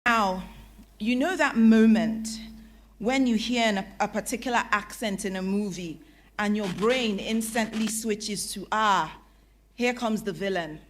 Now, you know that moment when you hear a particular accent in a movie and your brain instantly switches to, here comes the villain.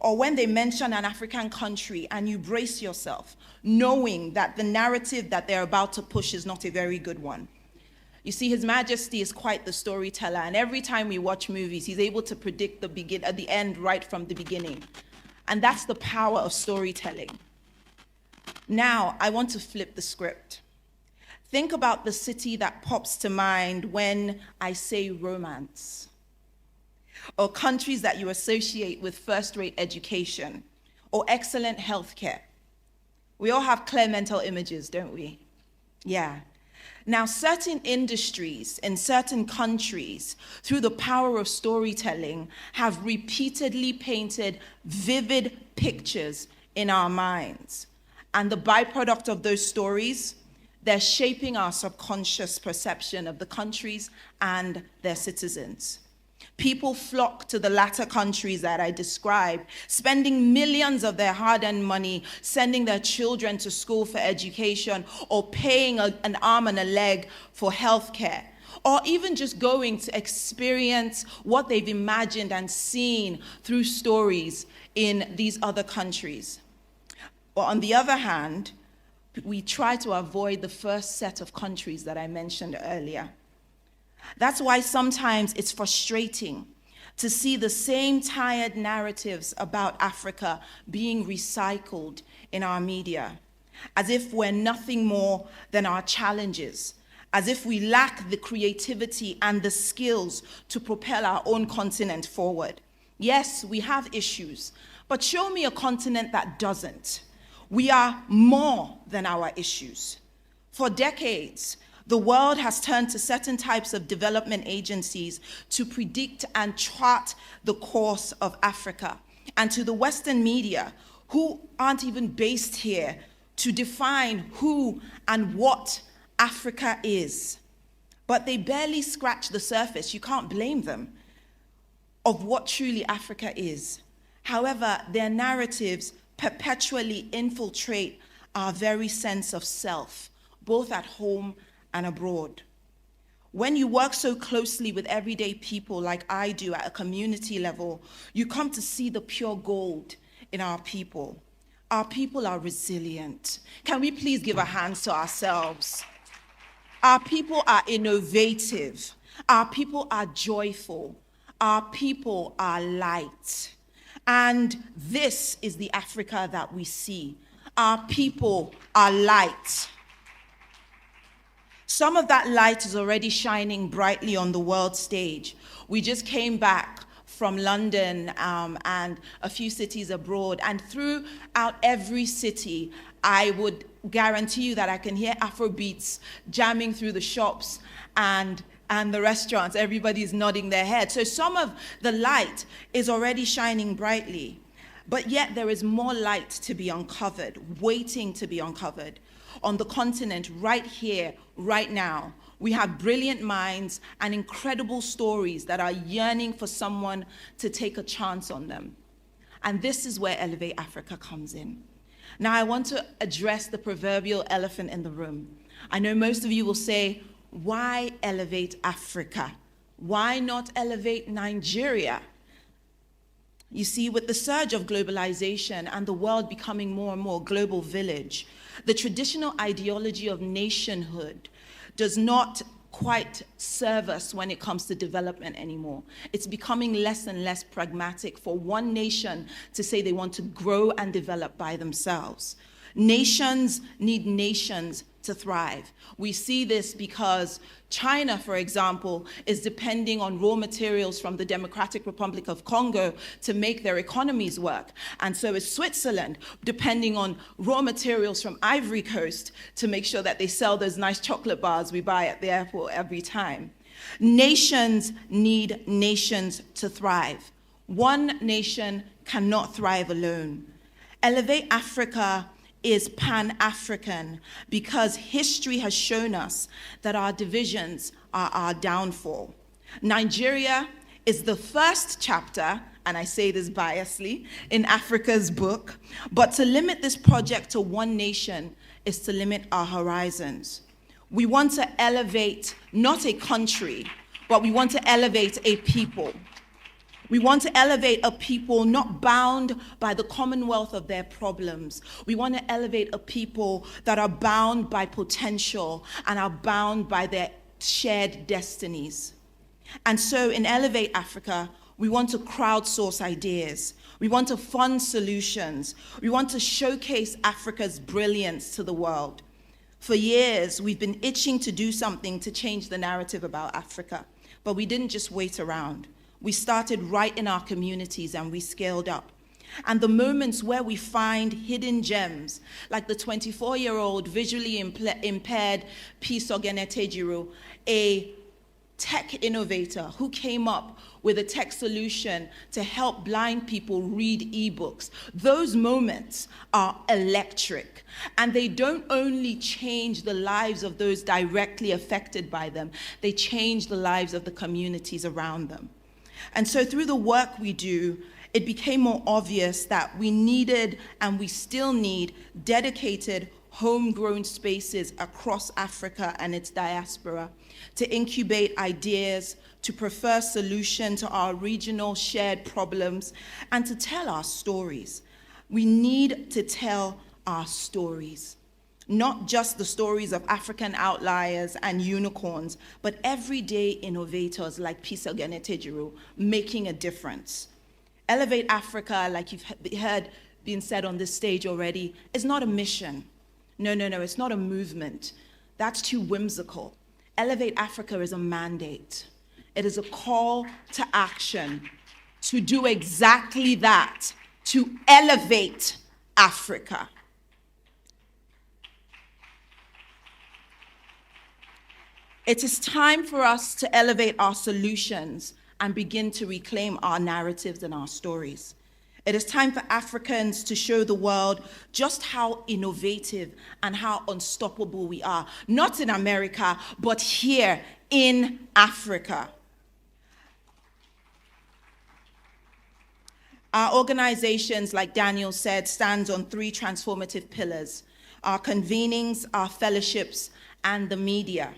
Or when they mention an African country and you brace yourself, knowing that the narrative that they're about to push is not a very good one. You see, His Majesty is quite the storyteller, and every time we watch movies, he's able to predict the end right from the beginning. And that's the power of storytelling. Now, I want to flip the script. Think about the city that pops to mind when I say romance, or countries that you associate with first-rate education or excellent healthcare. We all have clear mental images, don't we? Yeah. Now, certain industries in certain countries, through the power of storytelling, have repeatedly painted vivid pictures in our minds. And the byproduct of those stories, they're shaping our subconscious perception of the countries and their citizens. People flock to the latter countries that I described, spending millions of their hard-earned money, sending their children to school for education, or paying an arm and a leg for healthcare, or even just going to experience what they've imagined and seen through stories in these other countries. But on the other hand, we try to avoid the first set of countries that I mentioned earlier. That's why sometimes it's frustrating to see the same tired narratives about Africa being recycled in our media, as if we're nothing more than our challenges, as if we lack the creativity and the skills to propel our own continent forward. Yes, we have issues, but show me a continent that doesn't. We are more than our issues. For decades, the world has turned to certain types of development agencies to predict and chart the course of Africa, and to the Western media, who aren't even based here, to define who and what Africa is. But they barely scratch the surface, you can't blame them, of what truly Africa is. However, their narratives perpetually infiltrate our very sense of self, both at home and abroad. When you work so closely with everyday people like I do at a community level, you come to see the pure gold in our people. Our people are resilient. Can we please give a hand to ourselves? Our people are innovative. Our people are joyful. Our people are light. And this is the Africa that we see. Our people are light. Some of that light is already shining brightly on the world stage. We just came back from London and a few cities abroad, and throughout every city, I would guarantee you that I can hear Afrobeats jamming through the shops and the restaurants. Everybody's nodding their head. So some of the light is already shining brightly, but yet there is more light to be uncovered, waiting to be uncovered. On the continent, right here, right now, we have brilliant minds and incredible stories that are yearning for someone to take a chance on them. And this is where Elevate Africa comes in. Now, I want to address the proverbial elephant in the room. I know most of you will say, why Elevate Africa? Why not Elevate Nigeria? You see, with the surge of globalization and the world becoming more and more a global village, the traditional ideology of nationhood does not quite serve us when it comes to development anymore. It's becoming less and less pragmatic for one nation to say they want to grow and develop by themselves. Nations need nations to thrive. We see this because China, for example, is depending on raw materials from the Democratic Republic of Congo to make their economies work. And so is Switzerland, depending on raw materials from Ivory Coast to make sure that they sell those nice chocolate bars we buy at the airport every time. Nations need nations to thrive. One nation cannot thrive alone. Elevate Africa is Pan-African because history has shown us that our divisions are our downfall. Nigeria is the first chapter and I say this biasly, in Africa's book. But to limit this project to one nation is to limit our horizons. We want to elevate not a country, but we want to elevate a people. We want to elevate a people not bound by the commonwealth of their problems. We want to elevate a people that are bound by potential and are bound by their shared destinies. And so in Elevate Africa, we want to crowdsource ideas. We want to fund solutions. We want to showcase Africa's brilliance to the world. For years, we've been itching to do something to change the narrative about Africa, but we didn't just wait around. We started right in our communities and we scaled up. And the moments where we find hidden gems, like the 24-year-old visually impaired Pisogene Tejiro, a tech innovator who came up with a tech solution to help blind people read ebooks. Those moments are electric, and they don't only change the lives of those directly affected by them, they change the lives of the communities around them. And so through the work we do, it became more obvious that we needed, and we still need, dedicated homegrown spaces across Africa and its diaspora to incubate ideas, to prefer solutions to our regional shared problems, and to tell our stories. We need to tell our stories, not just the stories of African outliers and unicorns, but everyday innovators like Pisogene Tejiro making a difference. Elevate Africa, like you've heard being said on this stage already, is not a mission. No, it's not a movement. That's too whimsical. Elevate Africa is a mandate. It is a call to action to do exactly that, to elevate Africa. It is time for us to elevate our solutions and begin to reclaim our narratives and our stories. It is time for Africans to show the world just how innovative and how unstoppable we are, not in America, but here in Africa. Our organizations, like Daniel said, stands on 3 transformative pillars: our convenings, our fellowships, and the media.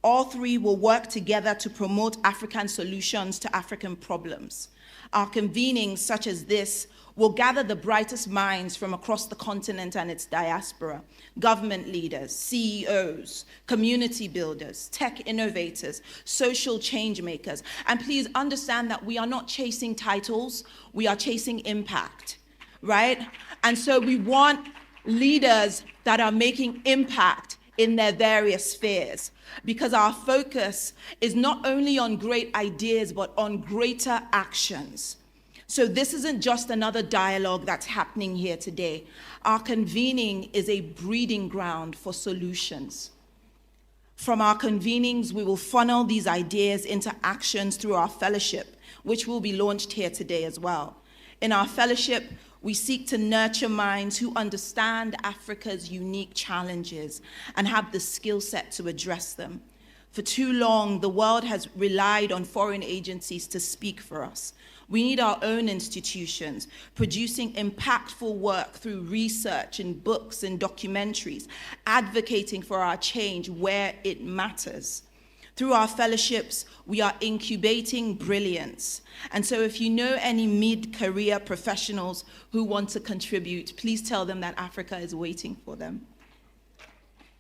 All 3 will work together to promote African solutions to African problems. Our convenings, such as this, will gather the brightest minds from across the continent and its diaspora: government leaders, CEOs, community builders, tech innovators, social change makers. And please understand that we are not chasing titles, we are chasing impact, right? And so we want leaders that are making impact in their various spheres, because our focus is not only on great ideas, but on greater actions. So this isn't just another dialogue that's happening here today. Our convening is a breeding ground for solutions. From our convenings, we will funnel these ideas into actions through our fellowship, which will be launched here today as well. In our fellowship, we seek to nurture minds who understand Africa's unique challenges and have the skill set to address them. For too long, the world has relied on foreign agencies to speak for us. We need our own institutions producing impactful work through research and books and documentaries, advocating for our change where it matters. Through our fellowships, we are incubating brilliance. And so if you know any mid-career professionals who want to contribute, please tell them that Africa is waiting for them.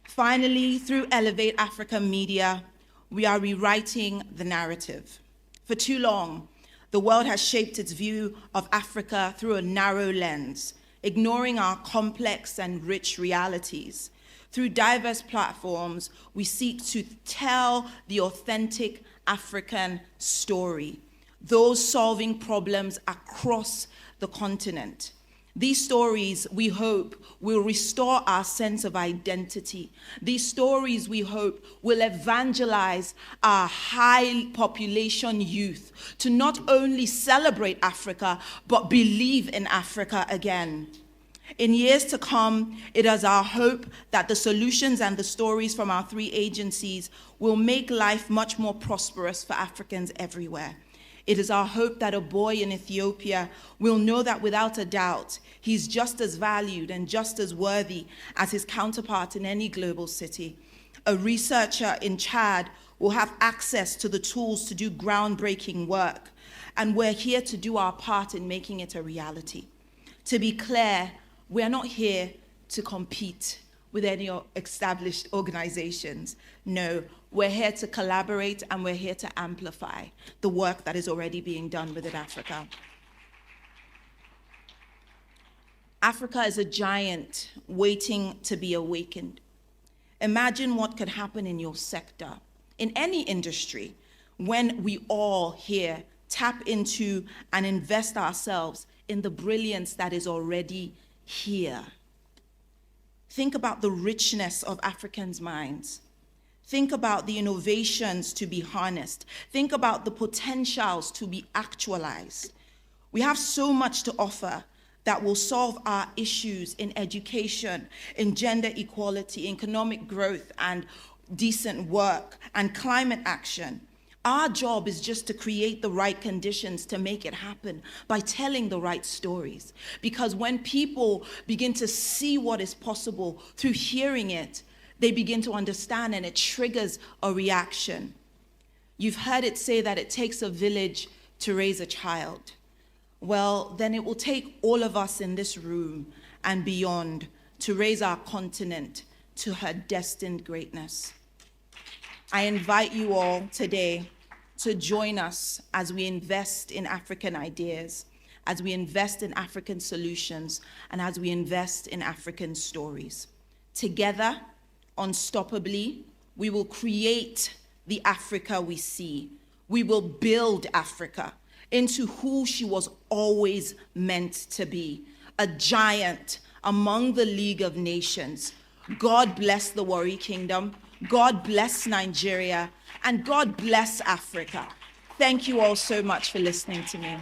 Finally, through Elevate Africa Media, we are rewriting the narrative. For too long, the world has shaped its view of Africa through a narrow lens, ignoring our complex and rich realities. Through diverse platforms, we seek to tell the authentic African story, those solving problems across the continent. These stories, we hope, will restore our sense of identity. These stories, we hope, will evangelize our high population youth to not only celebrate Africa, but believe in Africa again. In years to come, it is our hope that the solutions and the stories from our 3 agencies will make life much more prosperous for Africans everywhere. It is our hope that a boy in Ethiopia will know that without a doubt, he's just as valued and just as worthy as his counterpart in any global city. A researcher in Chad will have access to the tools to do groundbreaking work, and we're here to do our part in making it a reality. To be clear, we're not here to compete with any established organizations. No, we're here to collaborate, and we're here to amplify the work that is already being done within Africa. Africa is a giant waiting to be awakened. Imagine what could happen in your sector, in any industry, when we all here tap into and invest ourselves in the brilliance that is already here. Think about the richness of Africans' minds. Think about the innovations to be harnessed. Think about the potentials to be actualized. We have so much to offer that will solve our issues in education, in gender equality, economic growth, and decent work, and climate action. Our job is just to create the right conditions to make it happen by telling the right stories. Because when people begin to see what is possible through hearing it, they begin to understand, and it triggers a reaction. You've heard it say that it takes a village to raise a child. Well, then it will take all of us in this room and beyond to raise our continent to her destined greatness. I invite you all today to join us as we invest in African ideas, as we invest in African solutions, and as we invest in African stories. Together, unstoppably, we will create the Africa we see. We will build Africa into who she was always meant to be, a giant among the League of Nations. God bless the Warri Kingdom. God bless Nigeria, and God bless Africa. Thank you all so much for listening to me.